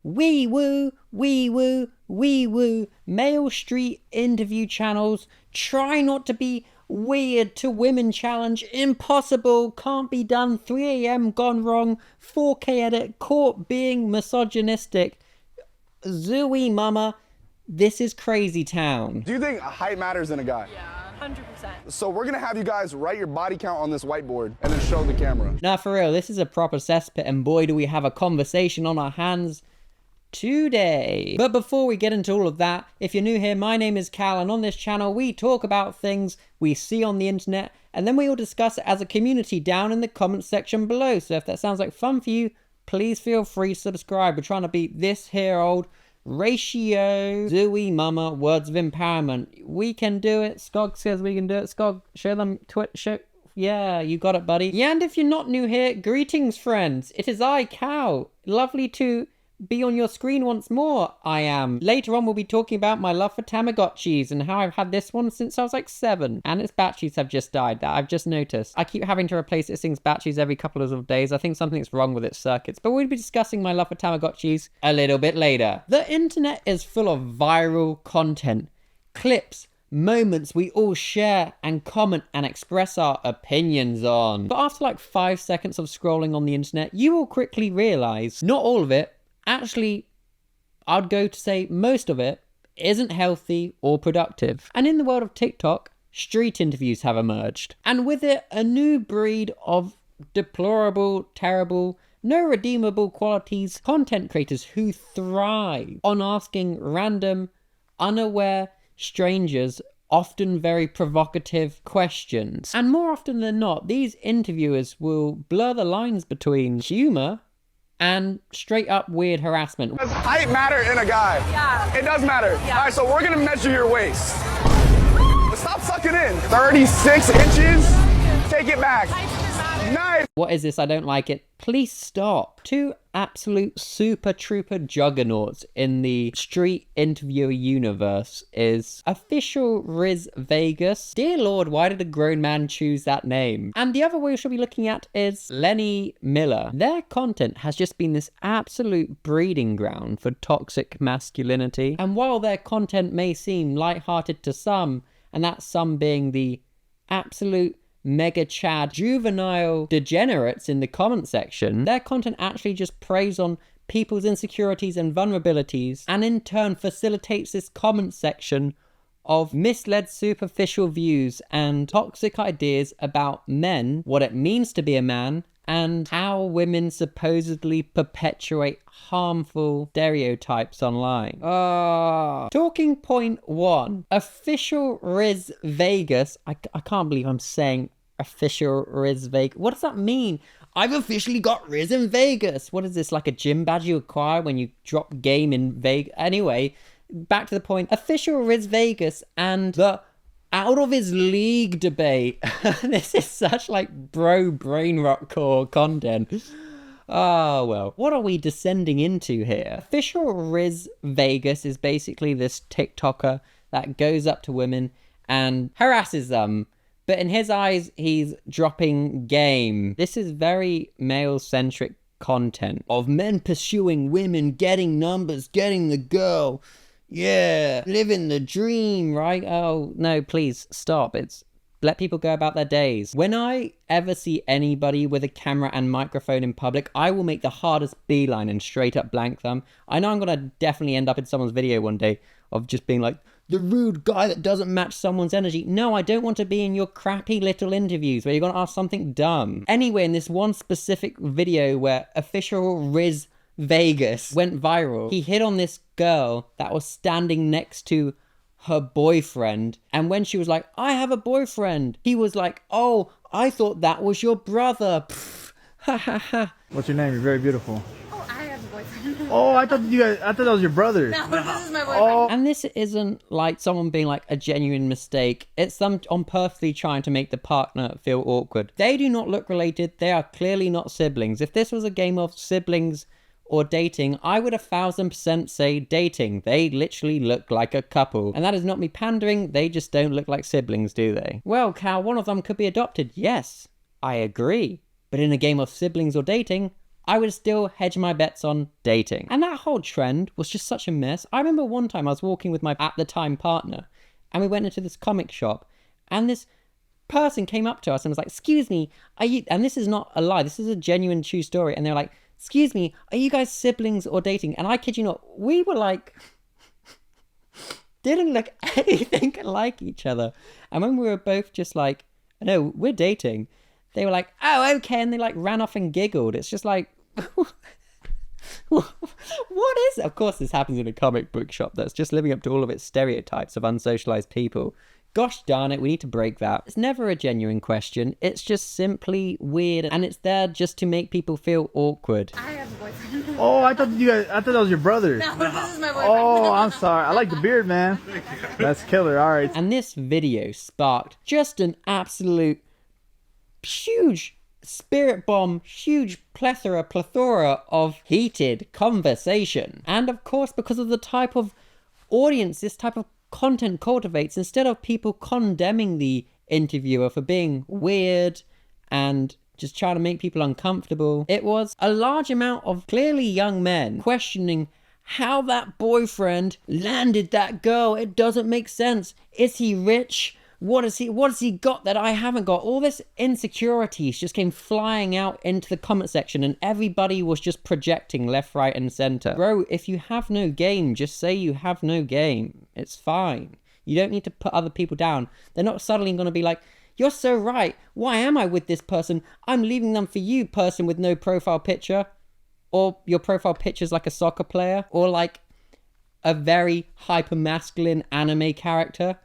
wee woo, wee woo, wee woo. Male street interview channels. Try not to be weird to women challenge. Impossible. Can't be done. 3 a.m. gone wrong. 4K edit. Caught being misogynistic. Zooey mama. This is crazy town. Do you think height matters in a guy? Yeah, 100%. So we're gonna have you guys write your body count on this whiteboard and then show the camera. Nah, for real, this is a proper cesspit, and boy do we have a conversation on our hands today. But before we get into all of that, if you're new here, my name is Cal, and on this channel we talk about things we see on the internet, and then we all discuss it as a community down in the comments section below. So if that sounds like fun for you, please feel free to subscribe. We're trying to beat this here old ratio. Zooey mama, words of empowerment. We can do it. Skog says we can do it. Skog, show them show. Yeah, you got it, buddy. Yeah, and if you're not new here, greetings, friends. It is I, Cal. Lovely to be on your screen once more. I am. Later on, we'll be talking about my love for Tamagotchis and how I've had this one since I was like 7. And its batteries have just died. That I've just noticed. I keep having to replace this thing's batteries every couple of days. I think something's wrong with its circuits. But we'll be discussing my love for Tamagotchis a little bit later. The internet is full of viral content. Clips, moments we all share and comment and express our opinions on. But after like 5 seconds of scrolling on the internet, you will quickly realize not all of it, actually, I'd go to say most of it, isn't healthy or productive. And in the world of TikTok, street interviews have emerged. And with it, a new breed of deplorable, terrible, no redeemable qualities content creators who thrive on asking random, unaware strangers often very provocative questions. And more often than not, these interviewers will blur the lines between humor and straight up weird harassment. Does height matter in a guy? Yeah. It does matter. Yeah. All right, so we're gonna measure your waist. Stop sucking in. 36 inches. Take it back. Nice. What is this? I don't like it. Please stop. 2 absolute super trooper juggernauts in the street interviewer universe is official Rizz Vegas. Dear Lord, why did a grown man choose that name? And the other we shall be looking at is Lenny Miller. Their content has just been this absolute breeding ground for toxic masculinity. And while their content may seem lighthearted to some, and that some being the absolute mega chad juvenile degenerates in the comment section, their content actually just preys on people's insecurities and vulnerabilities, and in turn facilitates this comment section of misled superficial views and toxic ideas about men, what it means to be a man, and how women supposedly perpetuate harmful stereotypes online. Talking point 1. Official Rizz Vegas. I can't believe I'm saying official Rizz Vegas. What does that mean? I've officially got Rizz in Vegas. What is this, like a gym badge you acquire when you drop game in Vegas? Anyway, back to the point. Official Rizz Vegas and the out of his league debate. This is such like bro brain rot core content. Oh, well. What are we descending into here? Official Rizz Vegas is basically this TikToker that goes up to women and harasses them. But in his eyes, he's dropping game. This is very male-centric content of men pursuing women, getting numbers, getting the girl. Yeah, living the dream, right? Oh, no, please, stop. It's let people go about their days. When I ever see anybody with a camera and microphone in public, I will make the hardest beeline and straight up blank them. I know I'm gonna definitely end up in someone's video one day of just being like, the rude guy that doesn't match someone's energy. No, I don't want to be in your crappy little interviews where you're gonna ask something dumb. Anyway, in this one specific video where official Rizz Vegas went viral, he hit on this girl that was standing next to her boyfriend, and when she was like, I have a boyfriend, he was like, oh, I thought that was your brother. Pfft. Ha ha ha. What's your name? You're very beautiful. Oh, I have a boyfriend. Oh, I thought that was your brother. No, this is my boyfriend. And this isn't like someone being like a genuine mistake. It's them on purposely trying to make the partner feel awkward. They do not look related. They are clearly not siblings. If this was a game of siblings or dating, I would 1000% say dating. They literally look like a couple. And that is not me pandering, they just don't look like siblings, do they? Well, Cal, one of them could be adopted. Yes, I agree. But in a game of siblings or dating, I would still hedge my bets on dating. And that whole trend was just such a mess. I remember one time I was walking with my at the time partner, and we went into this comic shop, and this person came up to us and was like, excuse me, are you, and this is not a lie, this is a genuine true story, and they're like, excuse me, are you guys siblings or dating? And I kid you not, we were like, didn't look anything like each other. And when we were both just like, no, we're dating, they were like, oh, okay, and they like ran off and giggled. It's just like, what is it? Of course this happens in a comic book shop that's just living up to all of its stereotypes of unsocialized people. Gosh darn it, we need to break that. It's never a genuine question. It's just simply weird, and it's there just to make people feel awkward. I have a boyfriend. Oh, I thought that was your brother. No, this is my boyfriend. Oh, I'm sorry. I like the beard, man. That's killer. All right. And this video sparked just an absolute huge spirit bomb, huge plethora of heated conversation. And of course, because of the type of audience this type of content cultivates, instead of people condemning the interviewer for being weird and just trying to make people uncomfortable, it was a large amount of clearly young men questioning how that boyfriend landed that girl. It doesn't make sense. Is he rich? What has he got that I haven't got? All this insecurities just came flying out into the comment section, and everybody was just projecting left, right, and center. Bro, if you have no game, just say you have no game. It's fine. You don't need to put other people down. They're not suddenly going to be like, you're so right. Why am I with this person? I'm leaving them for you, person with no profile picture. Or your profile picture's like a soccer player. Or like a very hyper-masculine anime character.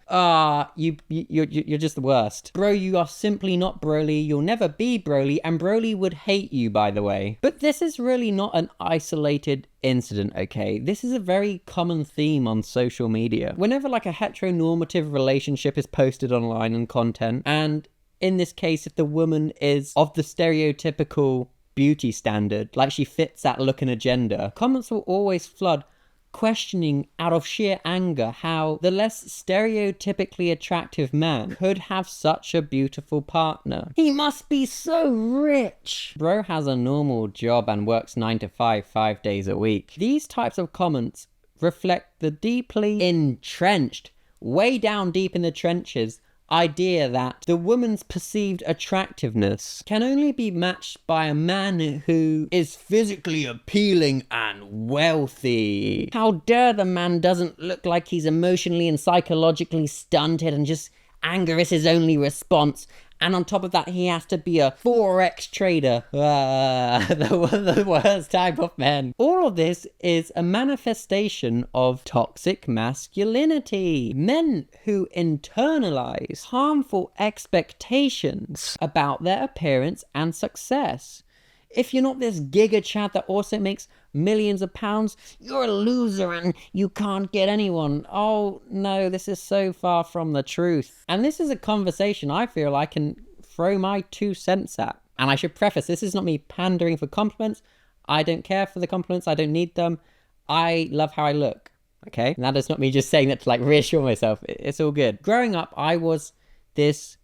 You're just the worst. Bro, you are simply not Broly. You'll never be Broly, and Broly would hate you, by the way. But this is really not an isolated incident, okay? This is a very common theme on social media. Whenever like a heteronormative relationship is posted online and content, and in this case, if the woman is of the stereotypical beauty standard, like she fits that look and agenda, comments will always flood questioning out of sheer anger how the less stereotypically attractive man could have such a beautiful partner. He must be so rich. Bro has a normal job and works 9 to 5, 5 days a week. These types of comments reflect the deeply entrenched, way down deep in the trenches, idea that the woman's perceived attractiveness can only be matched by a man who is physically appealing and wealthy. How dare the man doesn't look like he's emotionally and psychologically stunted and just anger is his only response. And on top of that, he has to be a Forex trader. The worst type of men. All of this is a manifestation of toxic masculinity. Men who internalize harmful expectations about their appearance and success. If you're not this giga chad that also makes millions of pounds, you're a loser and you can't get anyone. Oh no, this is so far from the truth. And this is a conversation I feel I can throw my 2 cents at. And I should preface, this is not me pandering for compliments. I don't care for the compliments. I don't need them. I love how I look. Okay? And that is not me just saying that to like reassure myself. It's all good. Growing up, I was this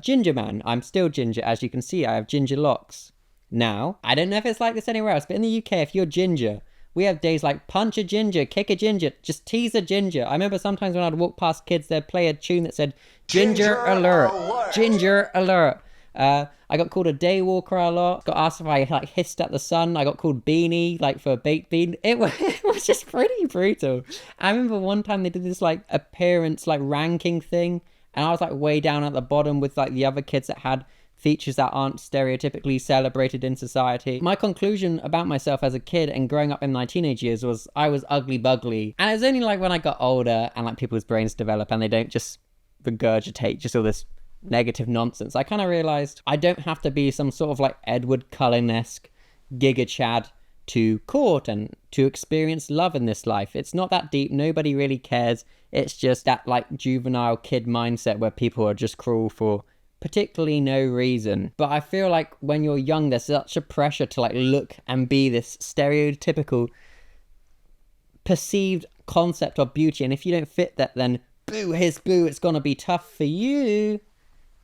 ginger man. I'm still ginger. As you can see, I have ginger locks. Now, I don't know if it's like this anywhere else, but in the UK, if you're ginger, we have days like punch a ginger, kick a ginger, just tease a ginger. I remember sometimes when I'd walk past kids, they'd play a tune that said, Ginger alert, Ginger alert. I got called a day walker a lot. Got asked if I like hissed at the sun. I got called beanie, like for a baked bean. It was just pretty brutal. I remember one time they did this like appearance like ranking thing, and I was like way down at the bottom with like the other kids that had features that aren't stereotypically celebrated in society. My conclusion about myself as a kid and growing up in my teenage years was I was ugly bugly. And it was only like when I got older and like people's brains develop and they don't just regurgitate just all this negative nonsense, I kind of realized I don't have to be some sort of like Edward Cullen-esque giga chad to court and to experience love in this life. It's not that deep. Nobody really cares. It's just that like juvenile kid mindset where people are just cruel for particularly no reason. But I feel like when you're young, there's such a pressure to like look and be this stereotypical perceived concept of beauty, and if you don't fit that, then boo, hiss boo, it's gonna be tough for you.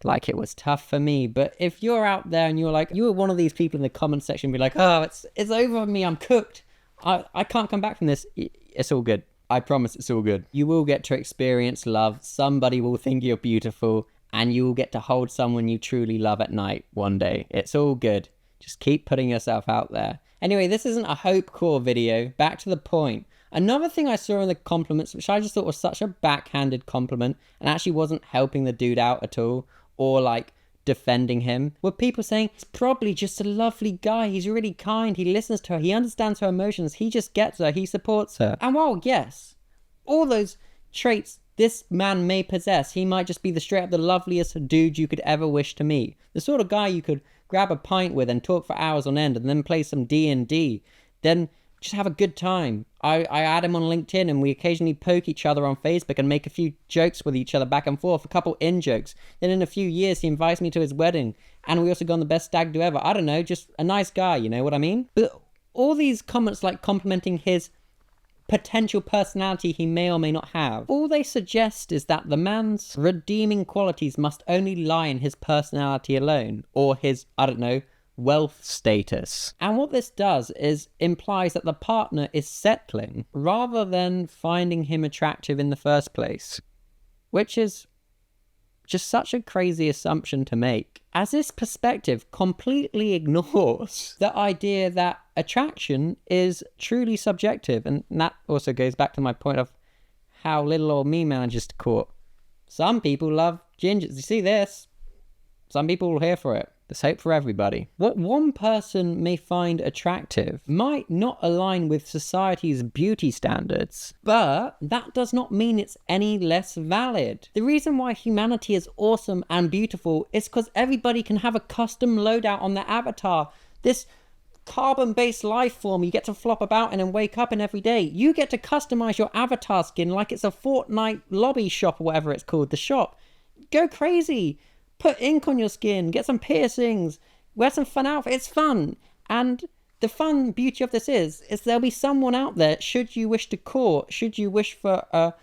like it was tough for me. But if you're out there and you're like, you were one of these people in the comment section be like, oh, it's over for me, I'm cooked, I can't come back from this, it's all good. I promise it's all good. You will get to experience love. Somebody will think you're beautiful, and you will get to hold someone you truly love at night one day. It's all good. Just keep putting yourself out there. Anyway, this isn't a hope core video. Back to the point. Another thing I saw in the compliments, which I just thought was such a backhanded compliment and actually wasn't helping the dude out at all, or like defending him, were people saying, he's probably just a lovely guy, he's really kind, he listens to her, he understands her emotions, he just gets her, he supports her. And while yes, all those traits this man may possess, he might just be the straight up the loveliest dude you could ever wish to meet. The sort of guy you could grab a pint with and talk for hours on end and then play some D&D, then just have a good time. I add him on LinkedIn and we occasionally poke each other on Facebook and make a few jokes with each other back and forth, a couple in-jokes. Then in a few years he invites me to his wedding and we also go on the best stag do ever. I don't know, just a nice guy, you know what I mean? But all these comments like complimenting his potential personality he may or may not have, all they suggest is that the man's redeeming qualities must only lie in his personality alone, or his, I don't know, wealth status. And what this does is implies that the partner is settling rather than finding him attractive in the first place, which is just such a crazy assumption to make, as this perspective completely ignores the idea that attraction is truly subjective. And that also goes back to my point of how little old me manages to court. Some people love gingers. You see this? Some people will here for it. There's hope for everybody. What one person may find attractive might not align with society's beauty standards, but that does not mean it's any less valid. The reason why humanity is awesome and beautiful is because everybody can have a custom loadout on their avatar. This carbon-based life form you get to flop about in and wake up in every day. You get to customize your avatar skin like it's a Fortnite lobby shop or whatever it's called, the shop. Go crazy. Put ink on your skin, get some piercings, wear some fun outfits. It's fun. And the fun beauty of this is there'll be someone out there, should you wish to court, should you wish for a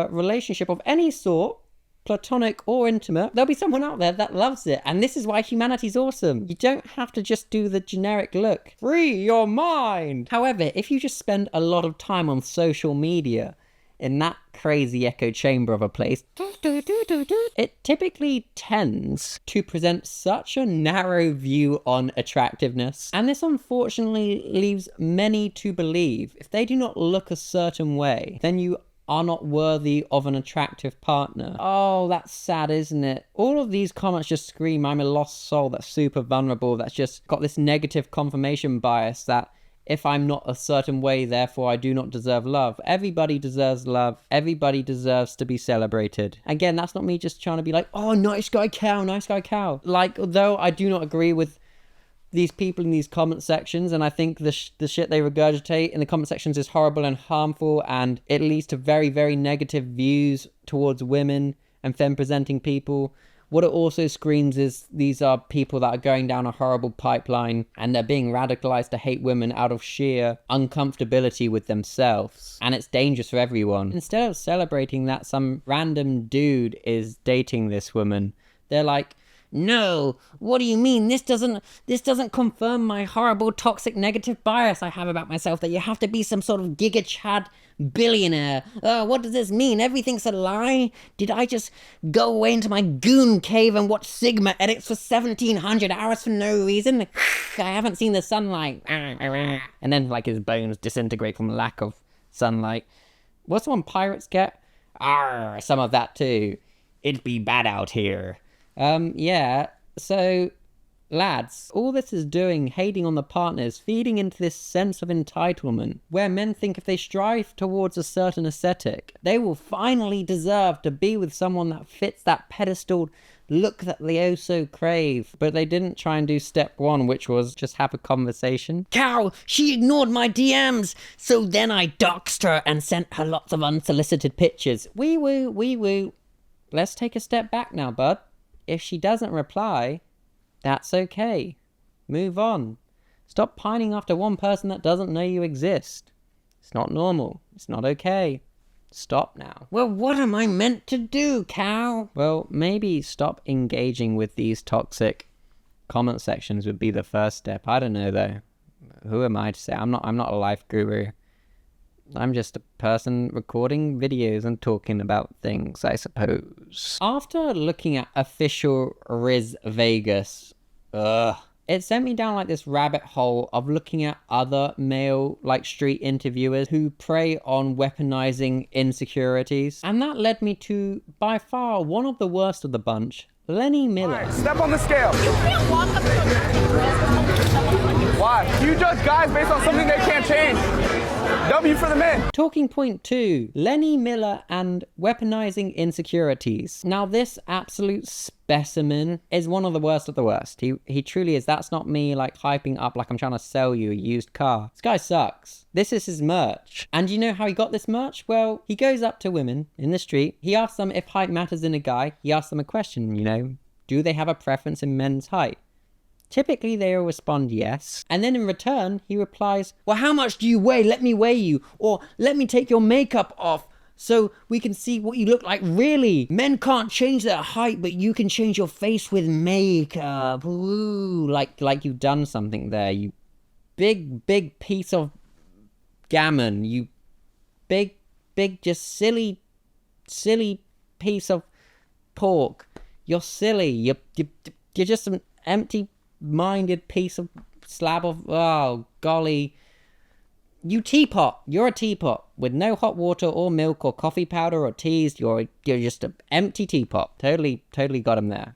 relationship of any sort, platonic or intimate, there'll be someone out there that loves it. And this is why humanity's awesome. You don't have to just do the generic look. Free your mind! However, if you just spend a lot of time on social media, in that crazy echo chamber of a place, it typically tends to present such a narrow view on attractiveness. And this unfortunately leaves many to believe if they do not look a certain way, then you are not worthy of an attractive partner. Oh, that's sad, isn't it? All of these comments just scream, I'm a lost soul that's super vulnerable, that's just got this negative confirmation bias that if I'm not a certain way, therefore I do not deserve love. Everybody deserves love. Everybody deserves to be celebrated. Again, that's not me just trying to be like, oh, nice guy cow, nice guy cow. Like, though I do not agree with these people in these comment sections, and I think the shit they regurgitate in the comment sections is horrible and harmful, and it leads to very, very negative views towards women and femme-presenting people. What it also screams is these are people that are going down a horrible pipeline and they're being radicalized to hate women out of sheer uncomfortability with themselves. And it's dangerous for everyone. Instead of celebrating that some random dude is dating this woman, they're like, no, what do you mean? This doesn't confirm my horrible, toxic, negative bias I have about myself, that you have to be some sort of Giga Chad billionaire. What does this mean? Everything's a lie? Did I just go away into my goon cave and watch Sigma edits for 1700 hours for no reason? I haven't seen the sunlight. And then like his bones disintegrate from lack of sunlight. What's the one pirates get? Arr, some of that too. It'd be bad out here. Yeah, so lads, all this is doing, hating on the partners, feeding into this sense of entitlement, where men think if they strive towards a certain aesthetic, they will finally deserve to be with someone that fits that pedestal look that they oh so crave. But they didn't try and do step one, which was just have a conversation. Cow, she ignored my DMs, so then I doxed her and sent her lots of unsolicited pictures. Wee woo, wee woo. Let's take a step back now, bud. If she doesn't reply, that's okay. Move on. Stop pining after one person that doesn't know you exist. It's not normal. It's not okay. stop now. Well, what am I meant to do, Cal? Well, maybe stop engaging with these toxic comment sections would be the first step. I don't know though. Who am I to say? I'm not a life guru. I'm just a person recording videos and talking about things, I suppose. After looking at official Rizz Vegas, it sent me down like this rabbit hole of looking at other male like street interviewers who prey on weaponizing insecurities. And that led me to, by far, one of the worst of the bunch, Lenny Miller. All right, step on the scale. You can't walk up to a girl. Why? You judge guys based on something they can't change. W for the men. Talking point 2, Lenny Miller and weaponizing insecurities. Now this absolute specimen is one of the worst of the worst. He truly is. That's not me like hyping up like I'm trying to sell you a used car. This guy sucks. This is his merch. And you know how he got this merch? Well, he goes up to women in the street. He asks them if height matters in a guy. He asks them a question, you know, do they have a preference in men's height? Typically, they will respond yes. And then in return, he replies, well, how much do you weigh? Let me weigh you. Or let me take your makeup off so we can see what you look like really. Men can't change their height, but you can change your face with makeup. Ooh, like you've done something there, you big piece of gammon. You big, just silly piece of pork. You're silly. You're just an empty-minded piece of slab of, oh golly, you teapot. You're a teapot with no hot water or milk or coffee powder or teas. You're just an empty teapot. Totally got him there.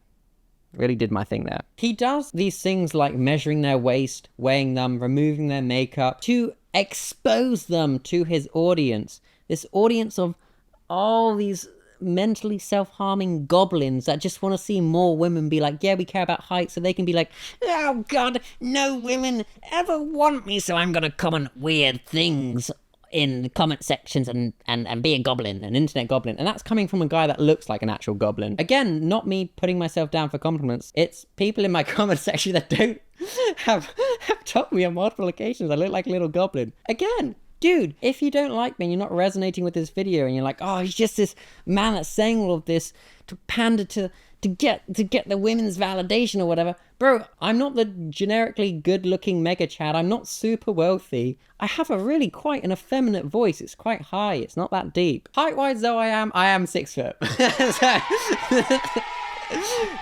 Really did my thing there. He does these things like measuring their waist, weighing them, removing their makeup to expose them to his audience. This audience of all these mentally self-harming goblins that just want to see more women be like, yeah, we care about height, so they can be like, oh god, no women ever want me, so I'm gonna comment weird things in the comment sections and be a goblin, an internet goblin. And that's coming from a guy that looks like an actual goblin. Again, not me putting myself down for compliments. It's people in my comment section that don't have told me on multiple occasions I look like a little goblin. Again, dude, if you don't like me and you're not resonating with this video and you're like, oh, he's just this man that's saying all of this to pander to get the women's validation or whatever. Bro, I'm not the generically good-looking mega chad. I'm not super wealthy. I have a really quite an effeminate voice. It's quite high. It's not that deep. Height-wise though I am 6 foot.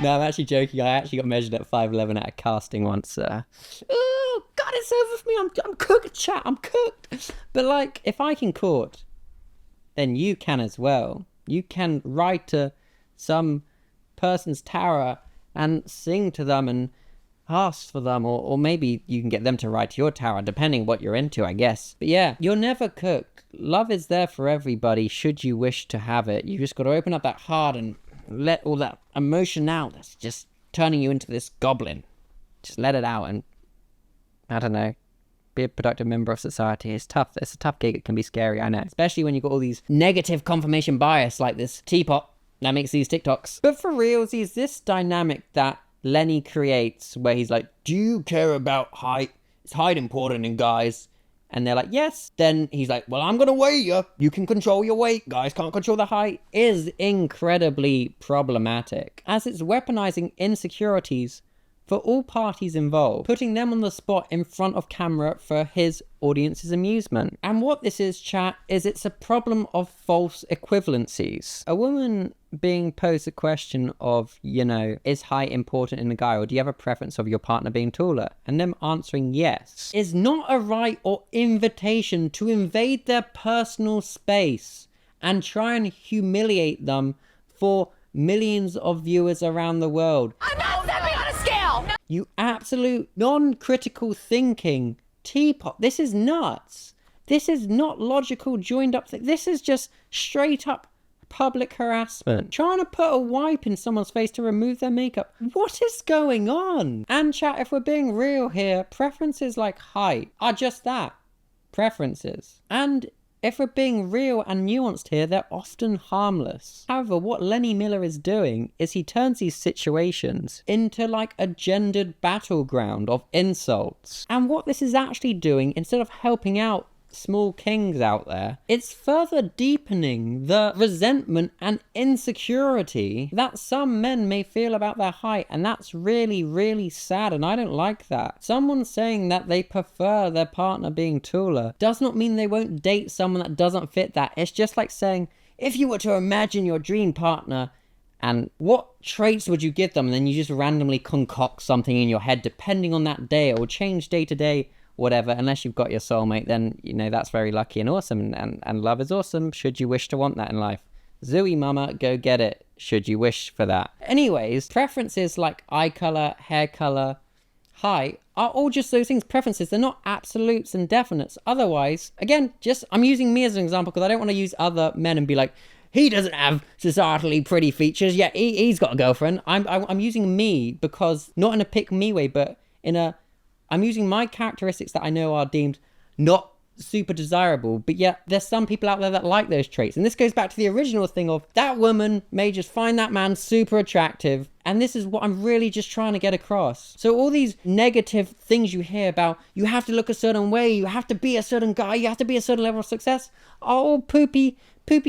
No, I'm actually joking. I actually got measured at 5'11" at a casting once. Oh, God, it's over for me. I'm cooked, chat. I'm cooked. But, like, if I can court, then you can as well. You can ride to some person's tower and sing to them and ask for them. Or maybe you can get them to ride to your tower, depending what you're into, I guess. But yeah, you're never cooked. Love is there for everybody, should you wish to have it. You just got to open up that heart and let all that emotion out that's just turning you into this goblin. Just let it out and, I don't know, be a productive member of society. It's tough. It's a tough gig. It can be scary, I know. Especially when you've got all these negative confirmation bias like this teapot that makes these TikToks. But for realsies, this dynamic that Lenny creates where he's like, do you care about height? Is height important in guys? And they're like, yes. Then he's like, well, I'm going to weigh you. You can control your weight. Guys can't control the height. Is incredibly problematic, as it's weaponizing insecurities for all parties involved, putting them on the spot in front of camera for his audience's amusement. And what this is, chat, is it's a problem of false equivalencies. A woman being posed a question of, you know, is height important in a guy, or do you have a preference of your partner being taller? And them answering yes is not a right or invitation to invade their personal space and try and humiliate them for millions of viewers around the world. I'm not stepping on a scale! No. You absolute non-critical thinking teapot. This is nuts. This is not logical joined up thing. This is just straight up public harassment. Trying to put a wipe in someone's face to remove their makeup. What is going on? And chat, if we're being real here, preferences like height are just that. Preferences. And if we're being real and nuanced here, they're often harmless. However, what Lenny Miller is doing is he turns these situations into like a gendered battleground of insults. And what this is actually doing, instead of helping out small kings out there, it's further deepening the resentment and insecurity that some men may feel about their height, and that's really, really sad, and I don't like that. Someone saying that they prefer their partner being taller does not mean they won't date someone that doesn't fit that. It's just like saying, if you were to imagine your dream partner, and what traits would you give them? And then you just randomly concoct something in your head depending on that day. It will change day to day, whatever. Unless you've got your soulmate, then, you know, that's very lucky and awesome. And love is awesome, should you wish to want that in life. Zooey mama, go get it, should you wish for that. Anyways, preferences like eye color, hair color, height are all just those things, preferences. They're not absolutes and definites. Otherwise, again, I'm using me as an example because I don't want to use other men and be like, he doesn't have societally pretty features, yet he's got a girlfriend. I'm using me because, not in a pick me way, but I'm using my characteristics that I know are deemed not super desirable, but yet there's some people out there that like those traits. And this goes back to the original thing of that woman may just find that man super attractive, and this is what I'm really just trying to get across. So all these negative things you hear about, you have to look a certain way, you have to be a certain guy, you have to be a certain level of success, are all poopy,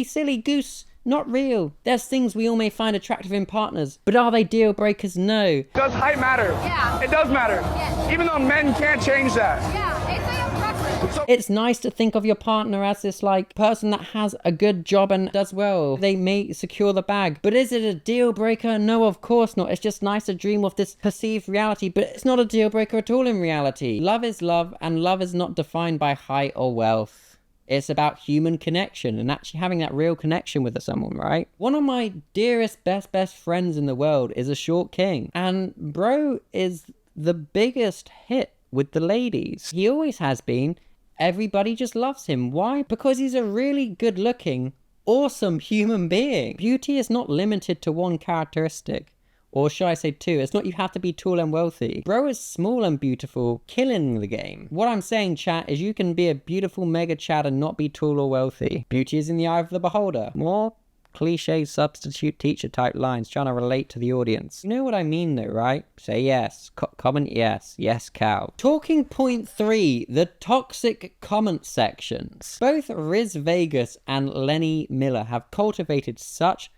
silly goose, not real. There's things we all may find attractive in partners, but are they deal breakers? No. Does height matter? Yeah. It does matter. Yes. Even though men can't change that. Yeah, it's like a preference. It's nice to think of your partner as this like person that has a good job and does well. They may secure the bag, but is it a deal breaker? No, of course not. It's just nice to dream of this perceived reality, but it's not a deal breaker at all in reality. Love is love, and love is not defined by height or wealth. It's about human connection and actually having that real connection with someone, right? One of my dearest, best friends in the world is a short king. And bro is the biggest hit with the ladies. He always has been. Everybody just loves him. Why? Because he's a really good looking, awesome human being. Beauty is not limited to one characteristic. Or should I say two? It's not you have to be tall and wealthy. Bro is small and beautiful, killing the game. What I'm saying, chat, is you can be a beautiful mega chat and not be tall or wealthy. Beauty is in the eye of the beholder. More cliche substitute teacher type lines trying to relate to the audience. You know what I mean though, right? Say yes. Comment yes. Yes, cow. Talking point 3, the toxic comment sections. Both Rizz Vegas and Lenny Miller have cultivated such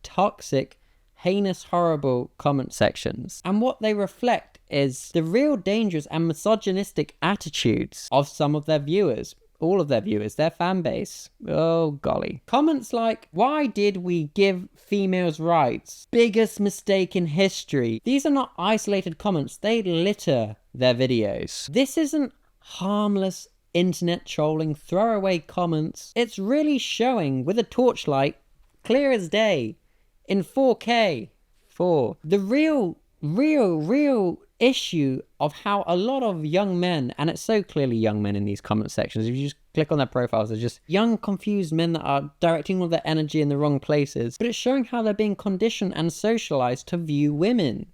toxic, heinous, horrible comment sections, and what they reflect is the real dangerous and misogynistic attitudes of some of their viewers, all of their viewers, their fan base. Oh golly. Comments like, why did we give females rights? Biggest mistake in history. These are not isolated comments, they litter their videos. This isn't harmless internet trolling, throwaway comments. It's really showing with a torchlight, clear as day, in 4K, the real issue of how a lot of young men, and it's so clearly young men in these comment sections, if you just click on their profiles, they're just young, confused men that are directing all their energy in the wrong places, but it's showing how they're being conditioned and socialized to view women.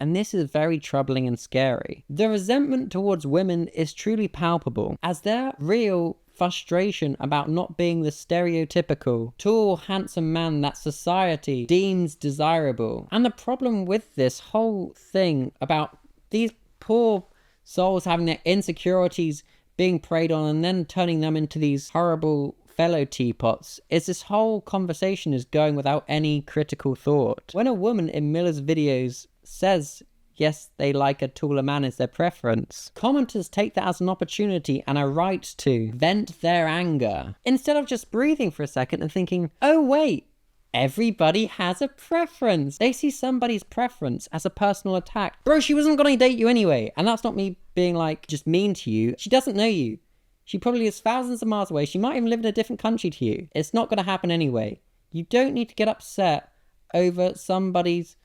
And this is very troubling and scary. The resentment towards women is truly palpable, as their real frustration about not being the stereotypical tall, handsome man that society deems desirable. And the problem with this whole thing about these poor souls having their insecurities being preyed on and then turning them into these horrible fellow teapots is this whole conversation is going without any critical thought. When a woman in Miller's videos says yes, they like a taller man as their preference, commenters take that as an opportunity and a right to vent their anger, instead of just breathing for a second and thinking, oh wait, everybody has a preference. They see somebody's preference as a personal attack. Bro, she wasn't gonna date you anyway. And that's not me being like just mean to you. She doesn't know you. She probably is thousands of miles away. She might even live in a different country to you. It's not gonna happen anyway. You don't need to get upset over somebody's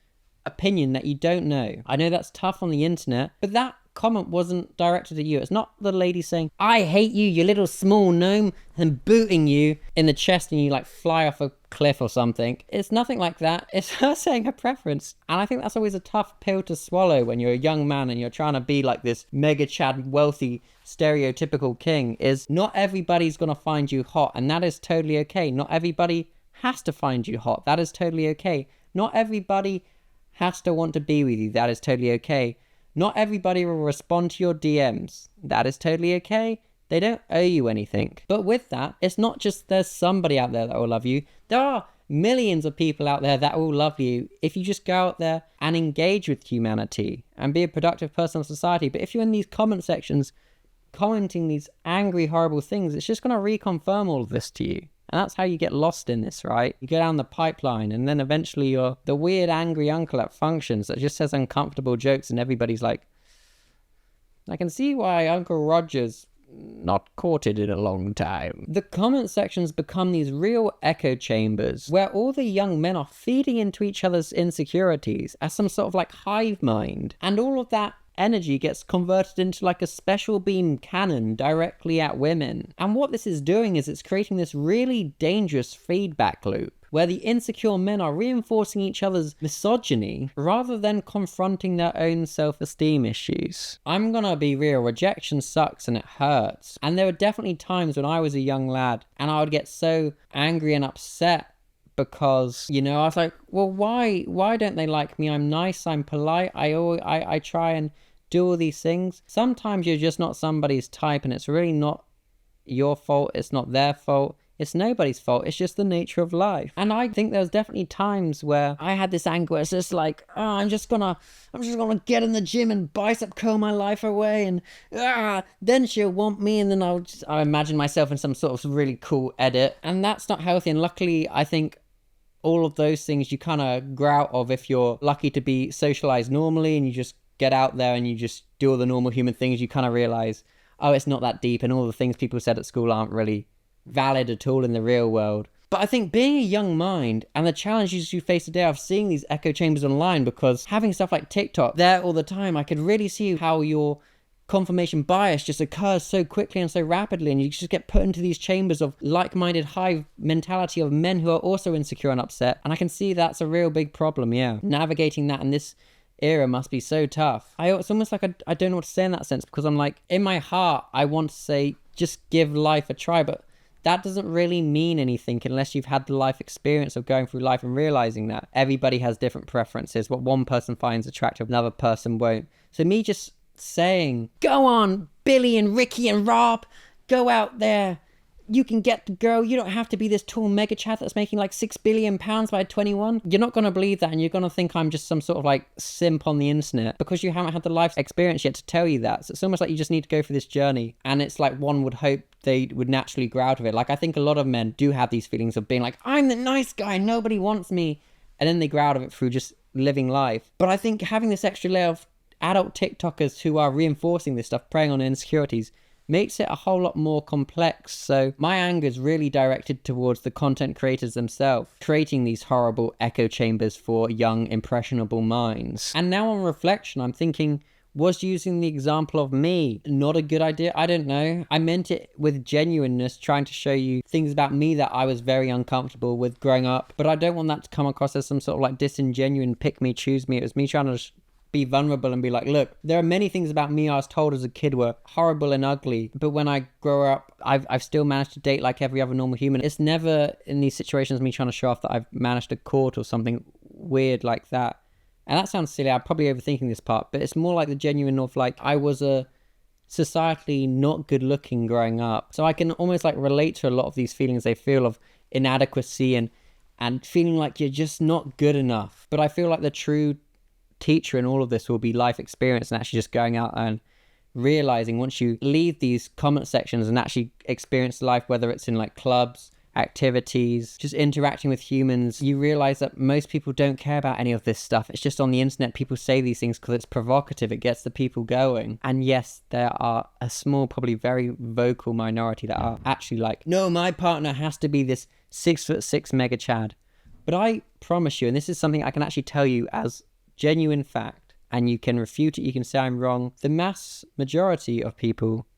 opinion that you don't know. I know that's tough on the internet, but that comment wasn't directed at you. It's not the lady saying, I hate you, you little small gnome, and booting you in the chest and you like fly off a cliff or something. It's nothing like that. It's her saying her preference. And I think that's always a tough pill to swallow when you're a young man and you're trying to be like this mega chad wealthy stereotypical king, is not everybody's gonna find you hot, and that is totally okay. Not everybody has to find you hot. That is totally okay. Not everybody has to want to be with you. That is totally okay. Not everybody will respond to your DMs. That is totally okay. They don't owe you anything. But with that, it's not just there's somebody out there that will love you. There are millions of people out there that will love you if you just go out there and engage with humanity and be a productive person in society. But if you're in these comment sections commenting these angry, horrible things, it's just going to reconfirm all of this to you. And that's how you get lost in this, right? You go down the pipeline and then eventually you're the weird angry uncle at functions that just says uncomfortable jokes and everybody's like, I can see why Uncle Roger's not courted in a long time. The comment sections become these real echo chambers where all the young men are feeding into each other's insecurities as some sort of like hive mind. And all of that energy gets converted into like a special beam cannon directly at women. And what this is doing is it's creating this really dangerous feedback loop where the insecure men are reinforcing each other's misogyny rather than confronting their own self-esteem issues. I'm gonna be real, rejection sucks and it hurts. And there were definitely times when I was a young lad and I would get so angry and upset because, you know, I was like, well, why don't they like me? I'm nice, I'm polite, I try and do all these things. Sometimes you're just not somebody's type and it's really not your fault, it's not their fault. It's nobody's fault. It's just the nature of life. And I think there's definitely times where I had this anger where it's just like, oh, I'm just gonna get in the gym and bicep curl my life away, and then she'll want me, and then I'll imagine myself in some sort of really cool edit, and that's not healthy. And luckily, I think all of those things you kind of grow out of if you're lucky to be socialized normally, and you just get out there and you just do all the normal human things. You kind of realize, oh, it's not that deep, and all the things people said at school aren't really valid at all in the real world. But I think being a young mind and the challenges you face today of seeing these echo chambers online, because having stuff like TikTok there all the time, I could really see how your confirmation bias just occurs so quickly and so rapidly, and you just get put into these chambers of like-minded hive mentality of men who are also insecure and upset. And I can see that's a real big problem. Navigating that in this era must be so tough. It's almost like I don't know what to say in that sense, because I'm like, in my heart I want to say just give life a try, but that doesn't really mean anything unless you've had the life experience of going through life and realizing that everybody has different preferences. What one person finds attractive, another person won't. So me just saying, go on, Billy and Ricky and Rob, go out there. You can get the girl. You don't have to be this tall mega chat that's making like £6 billion by 21. You're not going to believe that, and you're going to think I'm just some sort of like simp on the internet because you haven't had the life experience yet to tell you that. So it's almost like you just need to go through this journey, and it's like one would hope they would naturally grow out of it. Like I think a lot of men do have these feelings of being like, I'm the nice guy, nobody wants me, and then they grow out of it through just living life. But I think having this extra layer of adult TikTokers who are reinforcing this stuff, preying on insecurities, makes it a whole lot more complex. So my anger is really directed towards the content creators themselves, creating these horrible echo chambers for young, impressionable minds. And now on reflection, I'm thinking, was using the example of me not a good idea? I don't know. I meant it with genuineness, trying to show you things about me that I was very uncomfortable with growing up. But I don't want that to come across as some sort of like disingenuine pick me, choose me. It was me trying to be vulnerable and be like, look, there are many things about me I was told as a kid were horrible and ugly, but when I grow up, I've still managed to date like every other normal human. It's never in these situations me trying to show off that I've managed to court or something weird like that. And that sounds silly, I'm probably overthinking this part, but it's more like the genuine of like, I was a societally not good looking growing up, so I can almost like relate to a lot of these feelings they feel of inadequacy and feeling like you're just not good enough. But I feel like the true teacher in all of this will be life experience and actually just going out and realizing once you leave these comment sections and actually experience life, whether it's in like clubs, activities, just interacting with humans, you realize that most people don't care about any of this stuff. It's just on the internet people say these things because it's provocative, it gets the people going. And yes, there are a small, probably very vocal minority that are actually like, no, my partner has to be this 6'6" mega chad. But I promise you, and this is something I can actually tell you as genuine fact, and you can refute it, you can say I'm wrong, the mass majority of people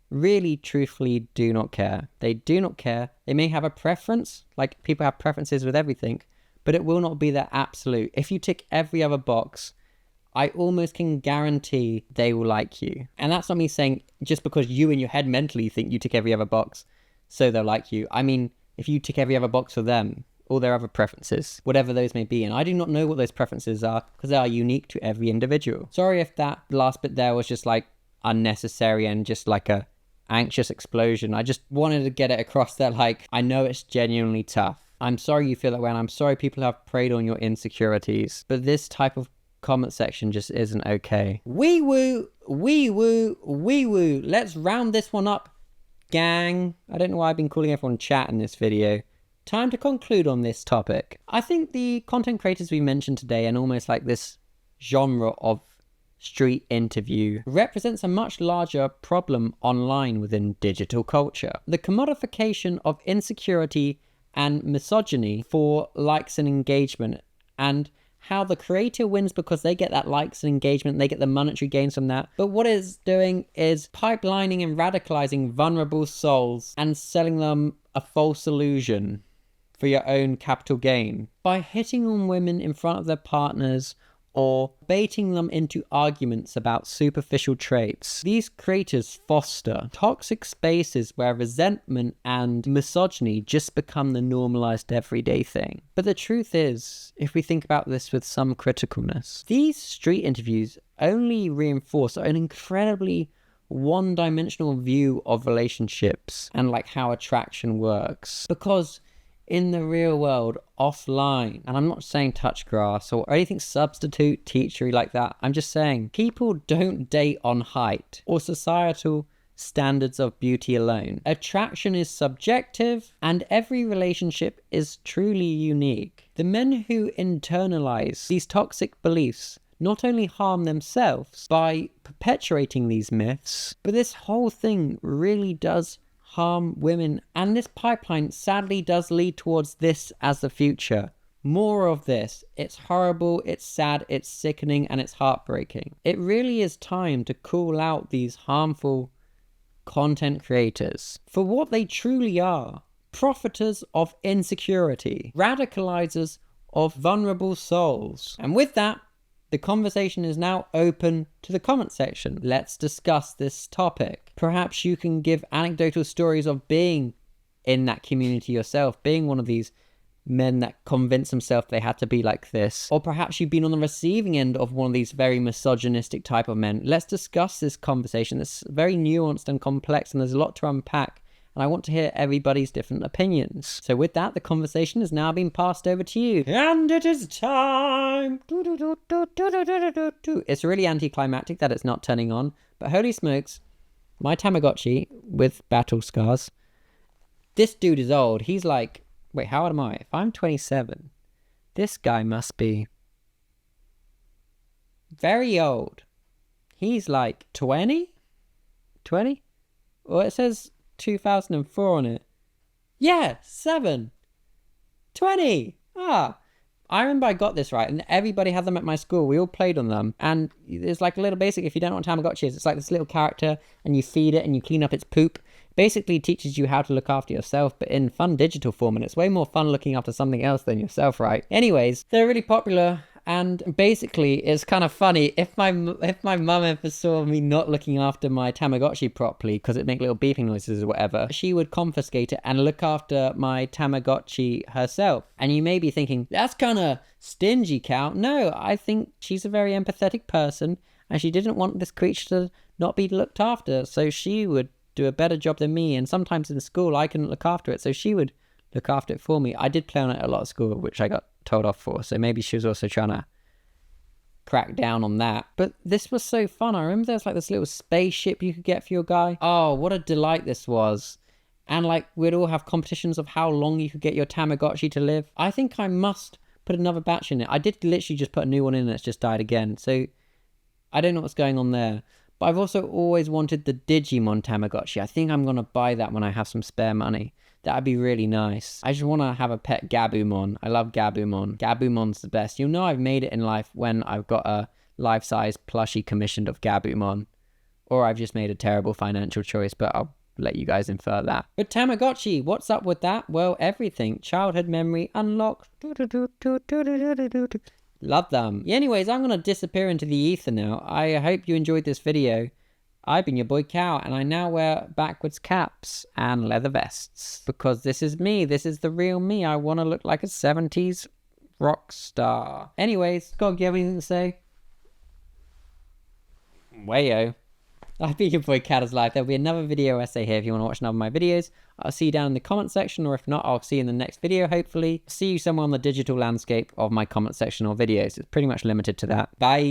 really truthfully do not care. They do not care. They may have a preference, like people have preferences with everything, but it will not be their absolute. If you tick every other box, I almost can guarantee they will like you. And that's not me saying just because you in your head mentally think you tick every other box so they'll like you. I mean, if you tick every other box for them, all their other preferences, whatever those may be. And I do not know what those preferences are because they are unique to every individual. Sorry if that last bit there was just like unnecessary and just like a anxious explosion. I just wanted to get it across that, like, I know it's genuinely tough. I'm sorry you feel that way, and I'm sorry people have preyed on your insecurities, but this type of comment section just isn't okay. Wee woo, wee woo, wee woo. Let's round this one up, gang. I don't know why I've been calling everyone chat in this video. Time to conclude on this topic. I think the content creators we mentioned today, and almost like this genre of street interview, represents a much larger problem online within digital culture. The commodification of insecurity and misogyny for likes and engagement, and how the creator wins because they get that likes and engagement, they get the monetary gains from that. But what it's doing is pipelining and radicalizing vulnerable souls and selling them a false illusion for your own capital gain by hitting on women in front of their partners or baiting them into arguments about superficial traits. These creators foster toxic spaces where resentment and misogyny just become the normalized everyday thing. But the truth is, if we think about this with some criticalness, these street interviews only reinforce an incredibly one-dimensional view of relationships and like how attraction works. Because in the real world, offline, and I'm not saying touch grass or anything substitute teachery like that, I'm just saying people don't date on height or societal standards of beauty alone. Attraction is subjective, and every relationship is truly unique. The men who internalize these toxic beliefs not only harm themselves by perpetuating these myths, but this whole thing really does harm women, and this pipeline sadly does lead towards this as the future. More of this. It's horrible, it's sad, it's sickening, and it's heartbreaking. It really is time to call out these harmful content creators for what they truly are: profiters of insecurity, radicalizers of vulnerable souls. And with that, the conversation is now open to the comment section. Let's discuss this topic. Perhaps you can give anecdotal stories of being in that community yourself, being one of these men that convinced themselves they had to be like this. Or perhaps you've been on the receiving end of one of these very misogynistic type of men. Let's discuss this conversation. It's very nuanced and complex, and there's a lot to unpack. And I want to hear everybody's different opinions. So with that, the conversation has now been passed over to you. And it is time! It's really anticlimactic that it's not turning on, but holy smokes, my Tamagotchi with battle scars, this dude is old. He's like, wait, how old am I? If I'm 27, this guy must be very old. He's like 20? 20? Well, it says 2004 on it. Yeah, 7. 20. I remember I got this right, and everybody had them at my school. We all played on them, and it's like a little basic. If you don't know what Tamagotchi is, it's like this little character, and you feed it and you clean up its poop. Basically teaches you how to look after yourself, but in fun digital form, and it's way more fun looking after something else than yourself, right? Anyways, they're really popular. And basically, it's kind of funny, if my mum ever saw me not looking after my Tamagotchi properly, because it make little beeping noises or whatever, she would confiscate it and look after my Tamagotchi herself. And you may be thinking, that's kind of stingy, Cal. No, I think she's a very empathetic person, and she didn't want this creature to not be looked after, so she would do a better job than me. And sometimes in school, I couldn't look after it, so she would look after it for me. I did play on it a lot at school, which I got told off for, so maybe she was also trying to crack down on that. But this was so fun. I remember there was like this little spaceship you could get for your guy. Oh, what a delight this was. And like we'd all have competitions of how long you could get your Tamagotchi to live. I think I must put another batch in it. I did literally just put a new one in and it's just died again, so I don't know what's going on there. But I've also always wanted the Digimon Tamagotchi. I think I'm going to buy that when I have some spare money. That'd be really nice. I just want to have a pet Gabumon. I love Gabumon. Gabumon's the best. You'll know I've made it in life when I've got a life-size plushie commissioned of Gabumon. Or I've just made a terrible financial choice, but I'll let you guys infer that. But Tamagotchi, what's up with that? Well, everything. Childhood memory unlocked. Love them. Anyways, I'm going to disappear into the ether now. I hope you enjoyed this video. I've been your boy Cow, and I now wear backwards caps and leather vests. Because this is me. This is the real me. I want to look like a 70s rock star. Anyways, God, do you have anything to say? Wayo. I've been your boy Cada's Life. There'll be another video essay here if you want to watch another of my videos. I'll see you down in the comment section, or if not, I'll see you in the next video, hopefully. See you somewhere on the digital landscape of my comment section or videos. It's pretty much limited to that. Bye!